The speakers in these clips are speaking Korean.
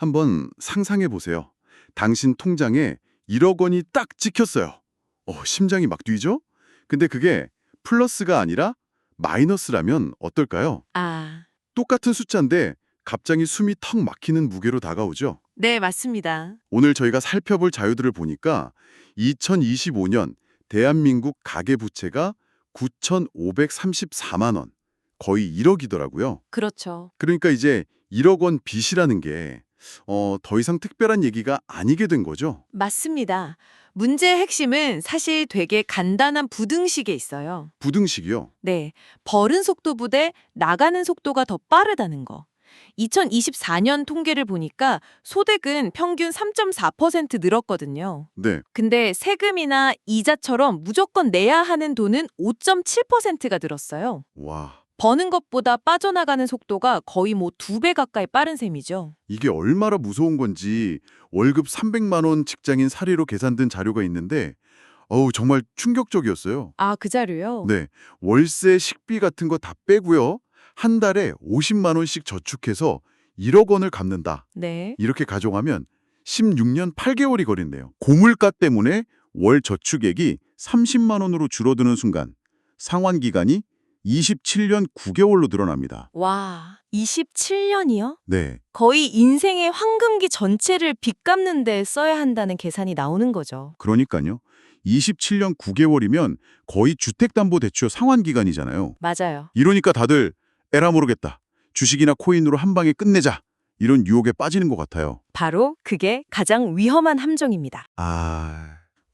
한번 상상해 보세요. 당신 통장에 1억 원이 딱 찍혔어요. 심장이 막 뛰죠? 근데 그게 플러스가 아니라 마이너스라면 어떨까요? 아, 똑같은 숫자인데 갑자기 숨이 턱 막히는 무게로 다가오죠. 네, 맞습니다. 오늘 저희가 살펴볼 자료들을 보니까 2025년 대한민국 가계부채가 9,534만 원, 거의 1억이더라고요. 그렇죠. 그러니까 이제 1억 원 빚이라는 게 더 이상 특별한 얘기가 아니게 된 거죠. 맞습니다. 문제의 핵심은 사실 되게 간단한 부등식에 있어요. 부등식이요. 네, 벌은 속도보다 나가는 속도가 더 빠르다는 거. 2024년 통계를 보니까 소득은 평균 3.4% 늘었거든요. 네. 근데 세금이나 이자처럼 무조건 내야 하는 돈은 5.7%가 늘었어요. 와, 버는 것보다 빠져나가는 속도가 거의 2배 가까이 빠른 셈이죠. 이게 얼마나 무서운 건지 월급 300만 원 직장인 사례로 계산된 자료가 있는데 정말 충격적이었어요. 아, 그 자료요? 네. 월세, 식비 같은 거 다 빼고요. 한 달에 50만 원씩 저축해서 1억 원을 갚는다. 네. 이렇게 가정하면 16년 8개월이 걸린대요. 고물가 때문에 월 저축액이 30만 원으로 줄어드는 순간 상환 기간이 27년 9개월로 늘어납니다. 와, 27년이요? 네. 거의 인생의 황금기 전체를 빚 갚는 데 써야 한다는 계산이 나오는 거죠. 그러니까요. 27년 9개월이면 거의 주택담보대출 상환 기간이잖아요. 맞아요. 이러니까 다들 에라 모르겠다. 주식이나 코인으로 한 방에 끝내자. 이런 유혹에 빠지는 것 같아요. 바로 그게 가장 위험한 함정입니다.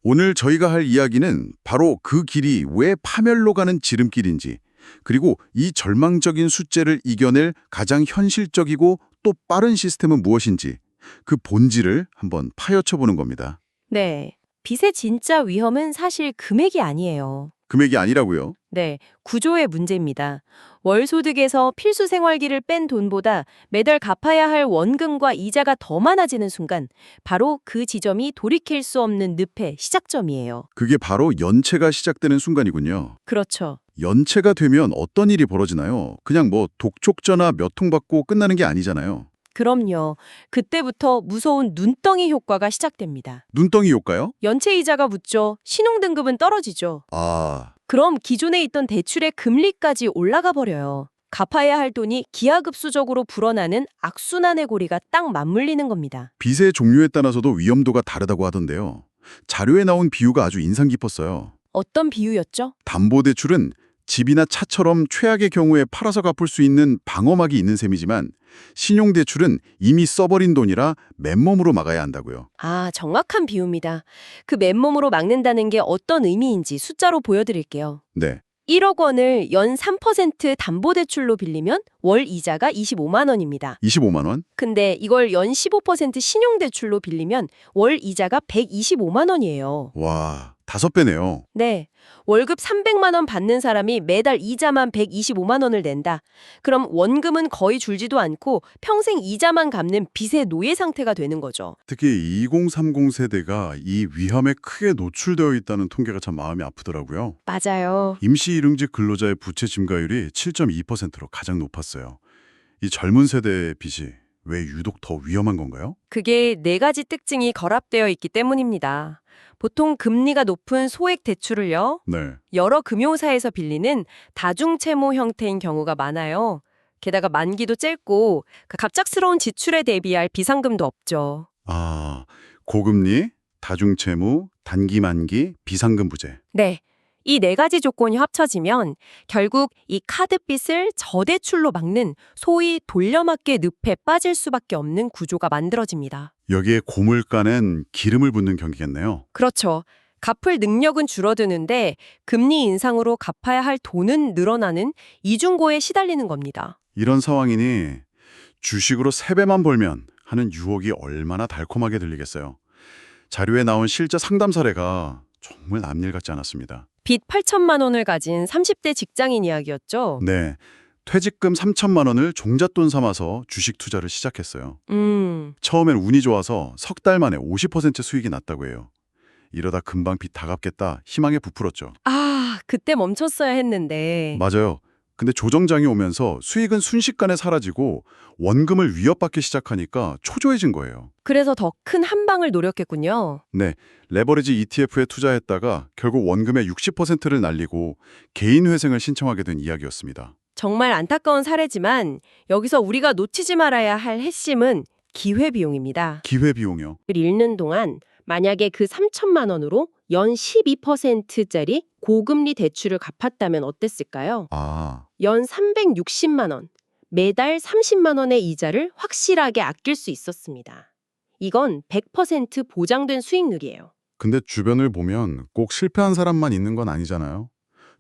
오늘 저희가 할 이야기는 바로 그 길이 왜 파멸로 가는 지름길인지, 그리고 이 절망적인 숙제를 이겨낼 가장 현실적이고 또 빠른 시스템은 무엇인지, 그 본질을 한번 파헤쳐 보는 겁니다. 네. 빚의 진짜 위험은 사실 금액이 아니에요. 금액이 아니라고요? 네, 구조의 문제입니다. 월 소득에서 필수 생활비를 뺀 돈보다 매달 갚아야 할 원금과 이자가 더 많아지는 순간 바로 그 지점이 돌이킬 수 없는 늪의 시작점이에요. 그게 바로 연체가 시작되는 순간이군요. 그렇죠. 연체가 되면 어떤 일이 벌어지나요? 그냥 독촉전화 몇 통 받고 끝나는 게 아니잖아요. 그럼요. 그때부터 무서운 눈덩이 효과가 시작됩니다. 눈덩이 효과요? 연체 이자가 붙죠. 신용등급은 떨어지죠. 그럼 기존에 있던 대출의 금리까지 올라가 버려요. 갚아야 할 돈이 기하급수적으로 불어나는 악순환의 고리가 딱 맞물리는 겁니다. 빚의 종류에 따라서도 위험도가 다르다고 하던데요. 자료에 나온 비유가 아주 인상 깊었어요. 어떤 비유였죠? 담보대출은 집이나 차처럼 최악의 경우에 팔아서 갚을 수 있는 방어막이 있는 셈이지만 신용대출은 이미 써버린 돈이라 맨몸으로 막아야 한다고요. 아, 정확한 비유입니다. 그 맨몸으로 막는다는 게 어떤 의미인지 숫자로 보여드릴게요. 네, 1억 원을 연 3% 담보대출로 빌리면 월 이자가 25만 원입니다. 25만 원? 근데 이걸 연 15% 신용대출로 빌리면 월 이자가 125만 원이에요. 와, 5배네요. 네. 월급 300만 원 받는 사람이 매달 이자만 125만 원을 낸다. 그럼 원금은 거의 줄지도 않고 평생 이자만 갚는 빚의 노예 상태가 되는 거죠. 특히 2030 세대가 이 위험에 크게 노출되어 있다는 통계가 참 마음이 아프더라고요. 맞아요. 임시일용직 근로자의 부채 증가율이 7.2%로 가장 높았어요. 이 젊은 세대의 빚이 왜 유독 더 위험한 건가요? 그게 네 가지 특징이 결합되어 있기 때문입니다. 보통 금리가 높은 소액 대출을요, 네. 여러 금융사에서 빌리는 다중채무 형태인 경우가 많아요. 게다가 만기도 짧고 그 갑작스러운 지출에 대비할 비상금도 없죠. 고금리, 다중채무, 단기 만기, 비상금 부재. 네. 이 네 가지 조건이 합쳐지면 결국 이 카드빚을 저대출로 막는 소위 돌려막기 늪에 빠질 수밖에 없는 구조가 만들어집니다. 여기에 고물가는 기름을 붓는 경기겠네요. 그렇죠. 갚을 능력은 줄어드는데 금리 인상으로 갚아야 할 돈은 늘어나는 이중고에 시달리는 겁니다. 이런 상황이니 주식으로 3배만 벌면 하는 유혹이 얼마나 달콤하게 들리겠어요. 자료에 나온 실제 상담 사례가 정말 남일 같지 않았습니다. 빚 8천만 원을 가진 30대 직장인 이야기였죠. 네, 퇴직금 3천만 원을 종잣돈 삼아서 주식 투자를 시작했어요. 처음엔 운이 좋아서 석 달 만에 50% 수익이 났다고 해요. 이러다 금방 빚 다 갚겠다 희망에 부풀었죠. 아, 그때 멈췄어야 했는데. 맞아요. 근데 조정장이 오면서 수익은 순식간에 사라지고 원금을 위협받기 시작하니까 초조해진 거예요. 그래서 더 큰 한방을 노렸겠군요. 네, 레버리지 ETF에 투자했다가 결국 원금의 60%를 날리고 개인 회생을 신청하게 된 이야기였습니다. 정말 안타까운 사례지만 여기서 우리가 놓치지 말아야 할 핵심은 기회비용입니다. 기회비용이요. 읽는 동안 만약에 그 3천만 원으로 연 12%짜리 고금리 대출을 갚았다면 어땠을까요? 아, 연 360만 원, 매달 30만 원의 이자를 확실하게 아낄 수 있었습니다. 이건 100% 보장된 수익률이에요. 근데 주변을 보면 꼭 실패한 사람만 있는 건 아니잖아요.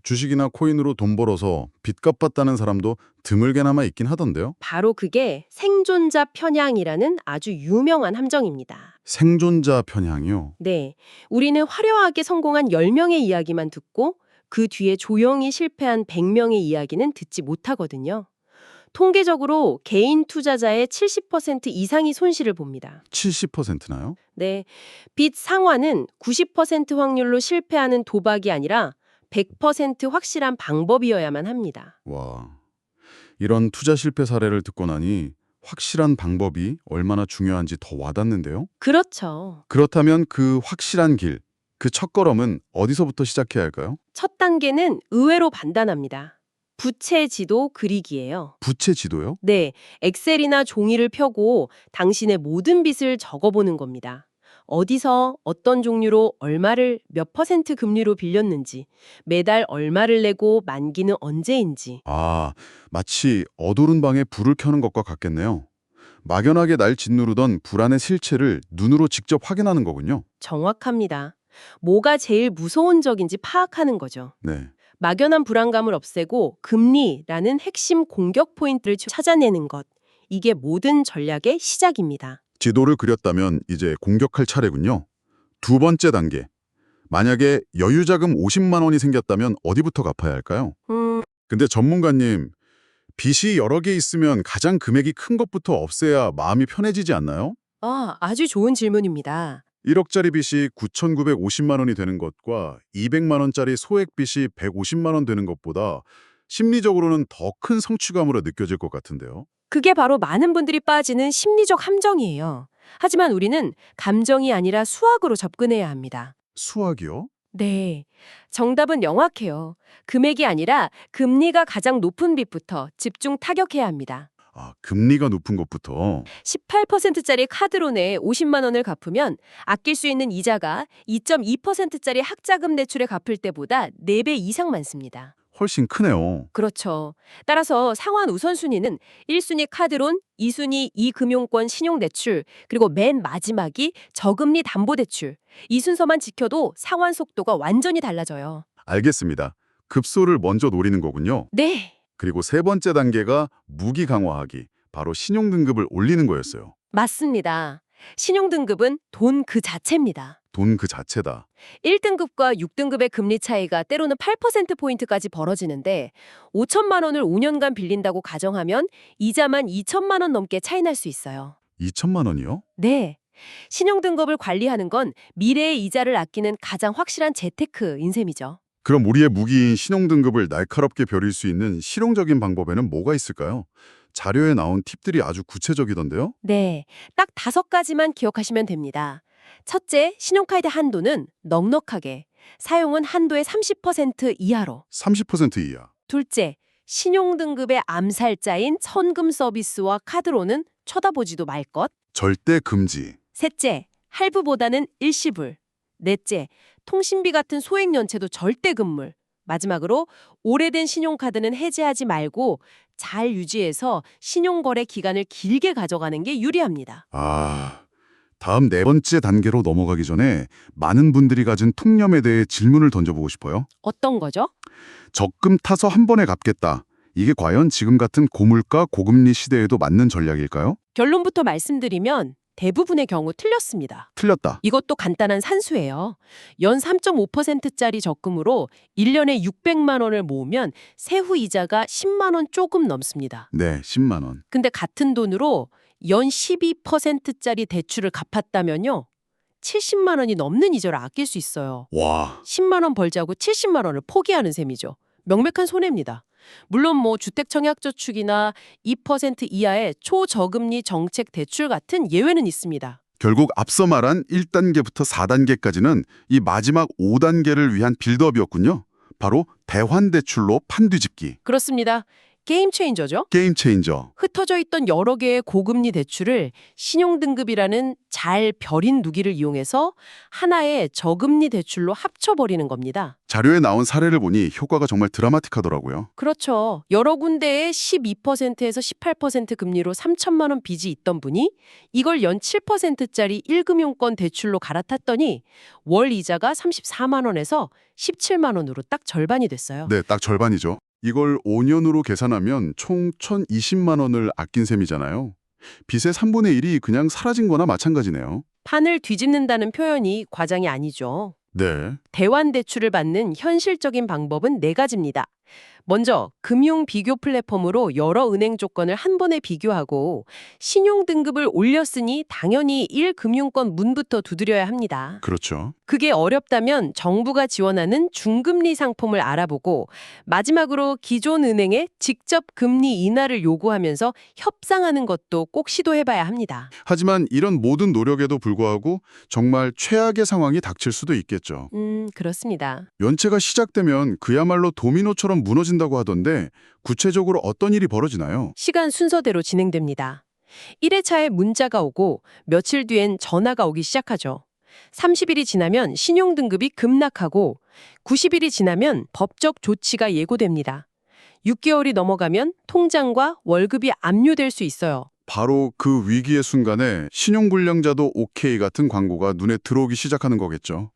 주식이나 코인으로 돈 벌어서 빚 갚았다는 사람도 드물게나마 있긴 하던데요. 바로 그게 생존자 편향이라는 아주 유명한 함정입니다. 생존자 편향이요. 네, 우리는 화려하게 성공한 10명의 이야기만 듣고 그 뒤에 조용히 실패한 100명의 이야기는 듣지 못하거든요. 통계적으로 개인 투자자의 70% 이상이 손실을 봅니다. 70%나요? 네, 빚 상환은 90% 확률로 실패하는 도박이 아니라 100% 확실한 방법이어야만 합니다. 와, 이런 투자 실패 사례를 듣고 나니 확실한 방법이 얼마나 중요한지 더 와닿는데요. 그렇죠. 그렇다면 그 확실한 길, 그 첫걸음은 어디서부터 시작해야 할까요? 첫 단계는 의외로 간단합니다. 부채 지도 그리기예요. 부채 지도요? 네, 엑셀이나 종이를 펴고 당신의 모든 빚을 적어보는 겁니다. 어디서 어떤 종류로 얼마를 몇 % 금리로 빌렸는지, 매달 얼마를 내고 만기는 언제인지. 아, 마치 어두운 방에 불을 켜는 것과 같겠네요. 막연하게 날 짓누르던 불안의 실체를 눈으로 직접 확인하는 거군요. 정확합니다. 뭐가 제일 무서운 적인지 파악하는 거죠. 네. 막연한 불안감을 없애고 금리라는 핵심 공격 포인트를 찾아내는 것. 이게 모든 전략의 시작입니다. 지도를 그렸다면 이제 공격할 차례군요. 두 번째 단계. 만약에 여유자금 50만 원이 생겼다면 어디부터 갚아야 할까요? 근데 전문가님, 빚이 여러 개 있으면 가장 금액이 큰 것부터 없애야 마음이 편해지지 않나요? 아주 좋은 질문입니다. 1억짜리 빚이 9,950만 원이 되는 것과 200만 원짜리 소액 빚이 150만 원 되는 것보다 심리적으로는 더 큰 성취감으로 느껴질 것 같은데요. 그게 바로 많은 분들이 빠지는 심리적 함정이에요. 하지만 우리는 감정이 아니라 수학으로 접근해야 합니다. 수학이요? 네, 정답은 명확해요. 금액이 아니라 금리가 가장 높은 빚부터 집중 타격해야 합니다. 아, 금리가 높은 것부터. 18%짜리 카드론에 50만 원을 갚으면 아낄 수 있는 이자가 2.2%짜리 학자금 대출에 갚을 때보다 4배 이상 많습니다. 훨씬 크네요. 그렇죠. 따라서 상환 우선순위는 1순위 카드론, 2순위 이금융권 신용대출, 그리고 맨 마지막이 저금리 담보대출. 이 순서만 지켜도 상환 속도가 완전히 달라져요. 알겠습니다. 급소를 먼저 노리는 거군요. 네, 그리고 세 번째 단계가 무기 강화하기, 바로 신용 등급을 올리는 거였어요. 맞습니다. 신용등급은 돈 그 자체입니다. 돈 그 자체다. 1등급과 6등급의 금리 차이가 때로는 8%포인트까지 벌어지는데 5천만 원을 5년간 빌린다고 가정하면 이자만 2천만 원 넘게 차이 날 수 있어요. 2천만 원이요? 네. 신용등급을 관리하는 건 미래의 이자를 아끼는 가장 확실한 재테크인 셈이죠. 그럼 우리의 무기인 신용 등급을 날카롭게 벼릴 수 있는 실용적인 방법에는 뭐가 있을까요? 자료에 나온 팁들이 아주 구체적이던데요? 네. 딱 5가지만 기억하시면 됩니다. 첫째, 신용카드 한도는 넉넉하게, 사용은 한도의 30% 이하로. 30% 이하. 둘째, 신용등급의 암살자인 선금 서비스와 카드로는 쳐다보지도 말 것. 절대 금지. 셋째, 할부보다는 일시불. 넷째, 통신비 같은 소액 연체도 절대 금물. 마지막으로 오래된 신용카드는 해지하지 말고 잘 유지해서 신용거래 기간을 길게 가져가는 게 유리합니다. 아, 다음 네 번째 단계로 넘어가기 전에 많은 분들이 가진 통념에 대해 질문을 던져보고 싶어요. 어떤 거죠? 적금 타서 한 번에 갚겠다. 이게 과연 지금 같은 고물가 고금리 시대에도 맞는 전략일까요? 결론부터 말씀드리면 대부분의 경우 틀렸습니다. 틀렸다. 이것도 간단한 산수예요. 연 3.5%짜리 적금으로 1년에 600만 원을 모으면 세후 이자가 10만 원 조금 넘습니다. 네, 10만 원. 근데 같은 돈으로 연 12%짜리 대출을 갚았다면요. 70만 원이 넘는 이자를 아낄 수 있어요. 와, 10만 원 벌자고 70만 원을 포기하는 셈이죠. 명백한 손해입니다. 물론 주택청약저축이나 2% 이하의 초저금리 정책 대출 같은 예외는 있습니다. 결국 앞서 말한 1단계부터 4단계까지는 이 마지막 5단계를 위한 빌드업이었군요. 바로 대환대출로 판 뒤집기. 그렇습니다. 게임 체인저죠. 게임 체인저. 흩어져 있던 여러 개의 고금리 대출을 신용등급이라는 잘 벼린 누기를 이용해서 하나의 저금리 대출로 합쳐버리는 겁니다. 자료에 나온 사례를 보니 효과가 정말 드라마틱하더라고요. 그렇죠. 여러 군데에 12%에서 18% 금리로 3천만 원 빚이 있던 분이 이걸 연 7%짜리 1금융권 대출로 갈아탔더니 월 이자가 34만 원에서 17만 원으로 딱 절반이 됐어요. 네, 딱 절반이죠. 이걸 5년으로 계산하면 총 1,020만 원을 아낀 셈이잖아요. 빚의 3분의 1이 그냥 사라진 거나 마찬가지네요. 판을 뒤집는다는 표현이 과장이 아니죠. 네. 대환대출을 받는 현실적인 방법은 4가지입니다. 먼저 금융 비교 플랫폼으로 여러 은행 조건을 한 번에 비교하고 신용 등급을 올렸으니 당연히 1금융권 문부터 두드려야 합니다. 그렇죠. 그게 어렵다면 정부가 지원하는 중금리 상품을 알아보고 마지막으로 기존 은행에 직접 금리 인하를 요구하면서 협상하는 것도 꼭 시도해봐야 합니다. 하지만 이런 모든 노력에도 불구하고 정말 최악의 상황이 닥칠 수도 있겠죠. 그렇습니다. 연체가 시작되면 그야말로 도미노처럼 무너진다고 하던데 구체적으로 어떤 일이 벌어지나요? 시간 순서대로 진행됩니다. 1회차에 문자가 오고 며칠 뒤엔 전화가 오기 시작하죠. 30일이 지나면 신용등급이 급락하고 90일이 지나면 법적 조치가 예고됩니다. 6개월이 넘어가면 통장과 월급이 압류될 수 있어요. 바로 그 위기의 순간에 신용불량자도 오케이 같은 광고가 눈에 들어오기 시작하는 거겠죠.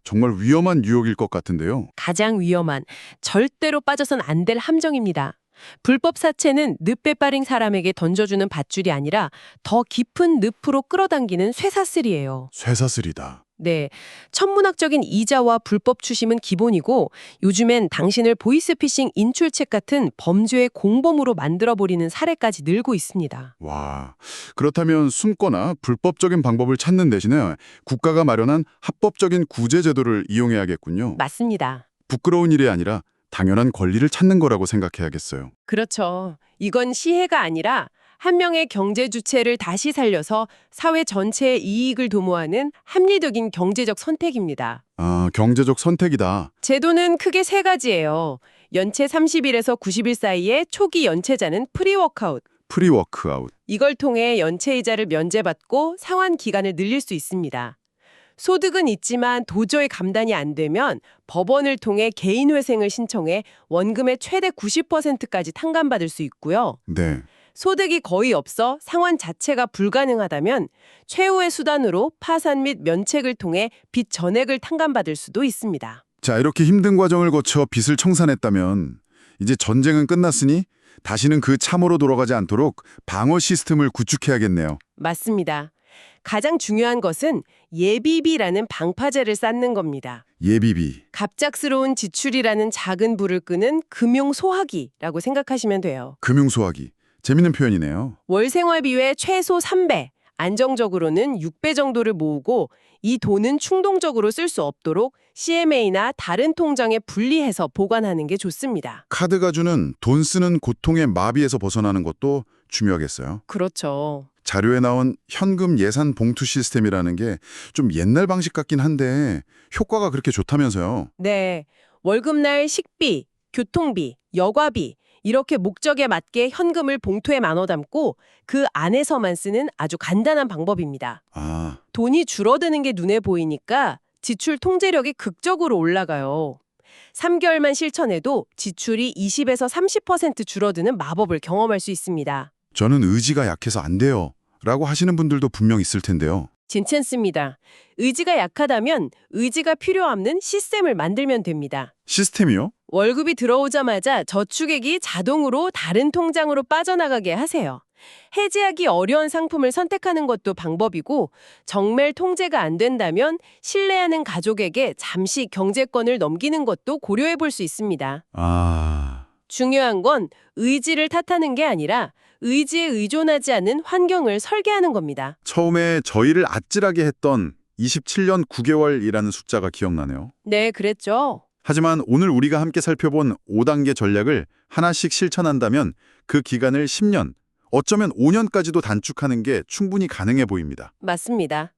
정말 위험한 유혹일 것 같은데요. 가장 위험한, 절대로 빠져선 안 될 함정입니다. 불법 사채는 늪에 빠린 사람에게 던져주는 밧줄이 아니라 더 깊은 늪으로 끌어당기는 쇠사슬이에요. 쇠사슬이다. 네, 천문학적인 이자와 불법 추심은 기본이고 요즘엔 당신을 보이스피싱 인출책 같은 범죄의 공범으로 만들어버리는 사례까지 늘고 있습니다. 와, 그렇다면 숨거나 불법적인 방법을 찾는 대신에 국가가 마련한 합법적인 구제 제도를 이용해야겠군요. 맞습니다. 부끄러운 일이 아니라 당연한 권리를 찾는 거라고 생각해야겠어요. 그렇죠. 이건 시혜가 아니라 한 명의 경제 주체를 다시 살려서 사회 전체의 이익을 도모하는 합리적인 경제적 선택입니다. 아, 경제적 선택이다. 제도는 크게 3가지예요. 연체 30일에서 90일 사이에 초기 연체자는 프리워크아웃. 프리워크아웃. 이걸 통해 연체이자를 면제받고 상환 기간을 늘릴 수 있습니다. 소득은 있지만 도저히 감당이 안 되면 법원을 통해 개인회생을 신청해 원금의 최대 90%까지 탕감받을 수 있고요. 네. 소득이 거의 없어 상환 자체가 불가능하다면 최후의 수단으로 파산 및 면책을 통해 빚 전액을 탕감받을 수도 있습니다. 자, 이렇게 힘든 과정을 거쳐 빚을 청산했다면 이제 전쟁은 끝났으니 다시는 그 참으로 돌아가지 않도록 방어 시스템을 구축해야겠네요. 맞습니다. 가장 중요한 것은 예비비라는 방파제를 쌓는 겁니다. 예비비. 갑작스러운 지출이라는 작은 불을 끄는 금융 소화기라고 생각하시면 돼요. 금융소화기. 재밌는 표현이네요. 월 생활비의 최소 3배, 안정적으로는 6배 정도를 모으고 이 돈은 충동적으로 쓸 수 없도록 CMA나 다른 통장에 분리해서 보관하는 게 좋습니다. 카드가 주는 돈 쓰는 고통의 마비에서 벗어나는 것도 중요하겠어요. 그렇죠. 자료에 나온 현금 예산 봉투 시스템이라는 게 좀 옛날 방식 같긴 한데 효과가 그렇게 좋다면서요. 네, 월급날 식비, 교통비, 여과비 이렇게 목적에 맞게 현금을 봉투에 나눠 담고 그 안에서만 쓰는 아주 간단한 방법입니다. 아, 돈이 줄어드는 게 눈에 보이니까 지출 통제력이 극적으로 올라가요. 3개월만 실천해도 지출이 20에서 30% 줄어드는 마법을 경험할 수 있습니다. 저는 의지가 약해서 안 돼요. 라고 하시는 분들도 분명 있을 텐데요. 괜찮습니다. 의지가 약하다면 의지가 필요 없는 시스템을 만들면 됩니다. 시스템이요? 월급이 들어오자마자 저축액이 자동으로 다른 통장으로 빠져나가게 하세요. 해지하기 어려운 상품을 선택하는 것도 방법이고 정말 통제가 안 된다면 신뢰하는 가족에게 잠시 경제권을 넘기는 것도 고려해 볼 수 있습니다. 아, 중요한 건 의지를 탓하는 게 아니라 의지에 의존하지 않는 환경을 설계하는 겁니다. 처음에 저희를 아찔하게 했던 27년 9개월이라는 숫자가 기억나네요. 네, 그랬죠. 하지만 오늘 우리가 함께 살펴본 5단계 전략을 하나씩 실천한다면 그 기간을 10년, 어쩌면 5년까지도 단축하는 게 충분히 가능해 보입니다. 맞습니다.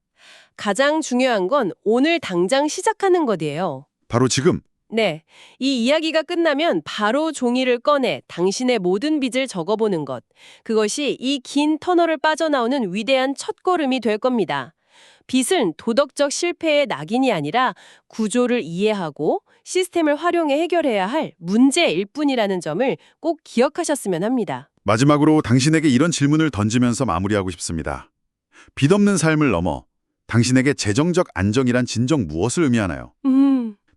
가장 중요한 건 오늘 당장 시작하는 것이에요. 바로 지금 네, 이 이야기가 끝나면 바로 종이를 꺼내 당신의 모든 빚을 적어보는 것. 그것이 이 긴 터널을 빠져나오는 위대한 첫걸음이 될 겁니다. 빚은 도덕적 실패의 낙인이 아니라 구조를 이해하고 시스템을 활용해 해결해야 할 문제일 뿐이라는 점을 꼭 기억하셨으면 합니다. 마지막으로 당신에게 이런 질문을 던지면서 마무리하고 싶습니다. 빚 없는 삶을 넘어 당신에게 재정적 안정이란 진정 무엇을 의미하나요?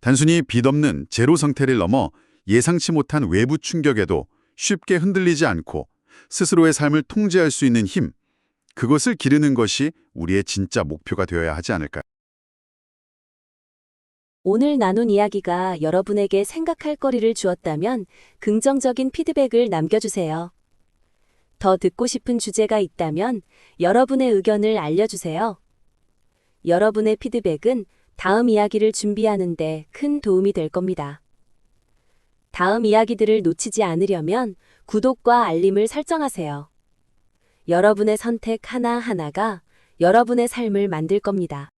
단순히 빚 없는 제로 상태를 넘어 예상치 못한 외부 충격에도 쉽게 흔들리지 않고 스스로의 삶을 통제할 수 있는 힘, 그것을 기르는 것이 우리의 진짜 목표가 되어야 하지 않을까요? 오늘 나눈 이야기가 여러분에게 생각할 거리를 주었다면 긍정적인 피드백을 남겨주세요. 더 듣고 싶은 주제가 있다면 여러분의 의견을 알려주세요. 여러분의 피드백은 다음 이야기를 준비하는 데 큰 도움이 될 겁니다. 다음 이야기들을 놓치지 않으려면 구독과 알림을 설정하세요. 여러분의 선택 하나하나가 여러분의 삶을 만들 겁니다.